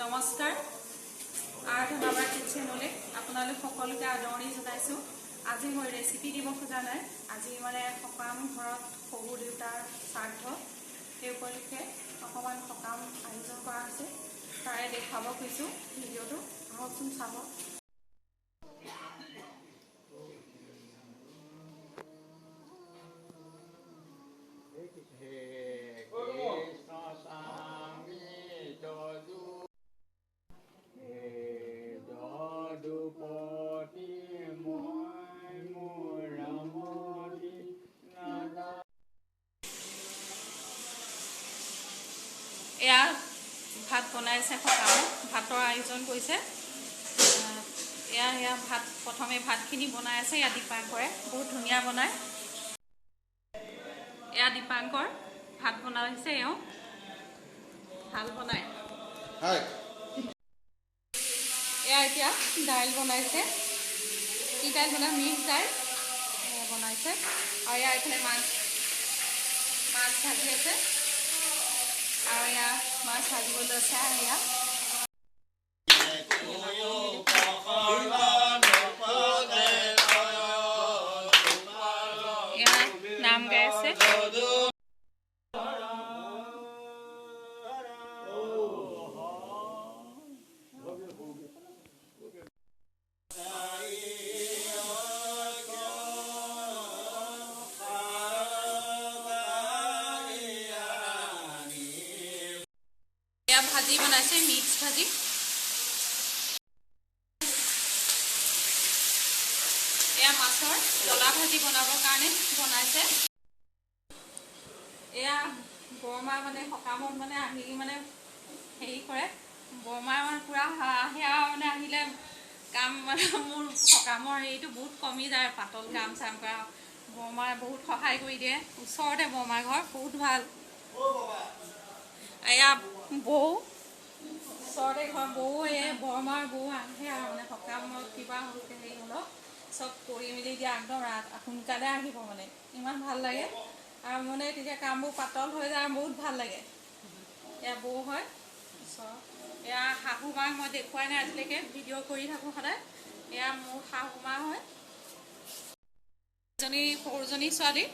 নমস্কাৰ আৰাধনা কিচেনলৈ আপোনালোক সকলোকে আদৰণি জনাইছোঁ। আজি মই ৰেচিপি দিব খোজা নাই। আজি মানে সকাম ঘৰত শহু দেউতাৰ শ্ৰাদ্ধ, সেই উপলক্ষে অকণমান সকাম আয়োজন কৰা হৈছে, তাৰে দেখাব খুজিছোঁ। ভিডিঅ'টো আহকচোন চাব। এয়া ভাত বনাইছে, সকামত ভাতৰ আয়োজন কৰিছে। এয়া ভাত প্ৰথমে ভাতখিনি বনাই আছে। এয়া দীপাংকৰে বহুত ধুনীয়া বনায়। এয়া দীপাংকৰ ভাত বনাইছে, এওঁ ভাল বনায়। এয়া এতিয়া দাইল বনাইছে। কি দাইল বনাই? মিক্স দাইল বনাইছে। আৰু এয়া এইফালে মাছ ভাজি আছে, আৰু এয়া মাছ ভাজিবলৈ লৈছে। আৰু এয়া নাম গাই আছে। ভাজি বনাইছে, মিক্স ভাজি। এয়া মাছৰ জ্বলা ভাজি বনাবৰ কাৰণে বনাইছে। এয়া বৰমা মানে সকামত মানে আহি মানে হেৰি কৰে, বৰমা মানে পূৰা আহে আৰু মানে আহিলে কাম মানে মোৰ সকামৰ হেৰিটো বহুত কমি যায়। পাতল কাম চাম কৰা বৰমাই বহুত সহায় কৰি দিয়ে। ওচৰতে বৰমাৰ ঘৰ, বহুত ভাল। এয়া বৌ ওচৰতে ঘৰ, বৌ এই বৰমাৰ বৌ আহে আৰু মানে সকামত কিবা হৈছে হেৰি হ'লেও চব কৰি মেলি দিয়া। একদম সোনকালে আহিব মানে, ইমান ভাল লাগে। আৰু মানে তেতিয়া কামবোৰ পাতল হৈ যায়, বহুত ভাল লাগে। এয়া বৌ হয় ওচৰ। এয়া শাহু মাক মই দেখুৱাই নাই আজিলৈকে, ভিডিঅ' কৰি থাকোঁ সদায়। এয়া মোৰ শাহু মা হয়, এজনী সৰুজনী ছোৱালী।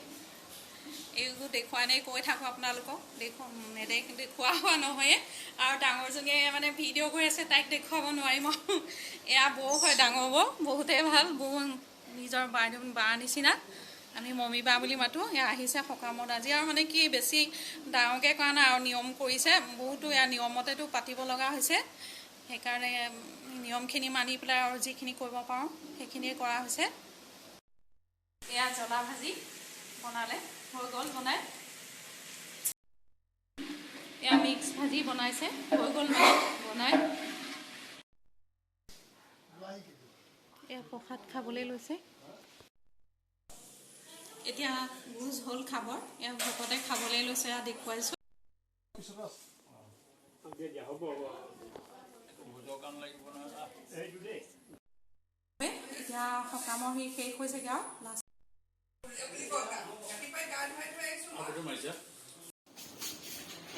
এইবোৰ দেখুৱাই নাই, কৈ থাকোঁ আপোনালোকক, দেখুওৱা হোৱা নহয়ে। আৰু ডাঙৰজনীয়ে মানে ভিডিঅ' কৰি আছে, তাইক দেখুৱাব নোৱাৰিম। এয়া বৌ হয়, ডাঙৰ বৌ, বহুতেই ভাল। বৌ নিজৰ বাৰ নিচিনা, আমি মমী বা বুলি মাতোঁ। এয়া আহিছে সকামত আজি। আৰু মানে কি বেছি ডাঙৰকৈ কৰা নাই আৰু নিয়ম কৰিছে বহুতো। এয়া নিয়মতেতো পাতিব লগা হৈছে, সেইকাৰণে নিয়মখিনি মানি পেলাই আৰু যিখিনি কৰিব পাৰোঁ সেইখিনিয়ে কৰা হৈছে। এয়া জ্বলা ভাজি বনালে, হৈ গ'ল বনাই। এয়া মিক্স ভাজি বনাইছে, হৈ গ'ল বনাই। এয়া প্ৰসাদ খাবলৈ লৈছে। এতিয়া ভোজ হ'ল খাবৰ, এয়া ভকতে খাবলৈ লৈছে। এয়া দেখুৱাইছোঁ। এতিয়া সকামৰ সি শেষ হৈছেগৈ আৰু লাষ্ট।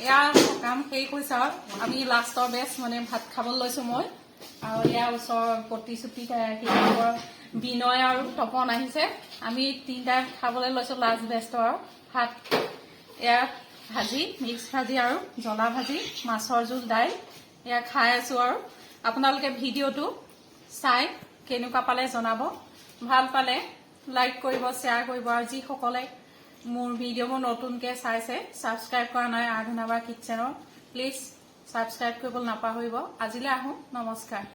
এয়া সকাম শেষ হৈছে আৰু আমি লাষ্টৰ বেচ মানে ভাত খাবলৈ লৈছোঁ মই। আৰু ইয়াৰ ওচৰৰ প্ৰতিশ্ৰুতি বিনয় আৰু তপন আহিছে। আমি তিনিটাই খাবলৈ লৈছোঁ লাষ্ট বেচটো আৰু ভাত। এয়া ভাজি, মিক্স ভাজি আৰু জ্বলা ভাজি, মাছৰ জোল, দাইল। এয়া খাই আছোঁ। আৰু আপোনালোকে ভিডিঅ'টো চাই কেনেকুৱা পালে জনাব। ভাল পালে লাইক কৰিব, শ্বেয়াৰ কৰিব। আৰু যিসকলে মোৰ ভিডিঅ'বোৰ নতুনকৈ চাইছে, ছাবস্ক্ৰাইব কৰা নাই আৰাধনা কিচেনৰ, প্লিজ ছাবস্ক্ৰাইব কৰিবলৈ নাপাহৰিব। আজিলৈ আহোঁ, নমস্কাৰ।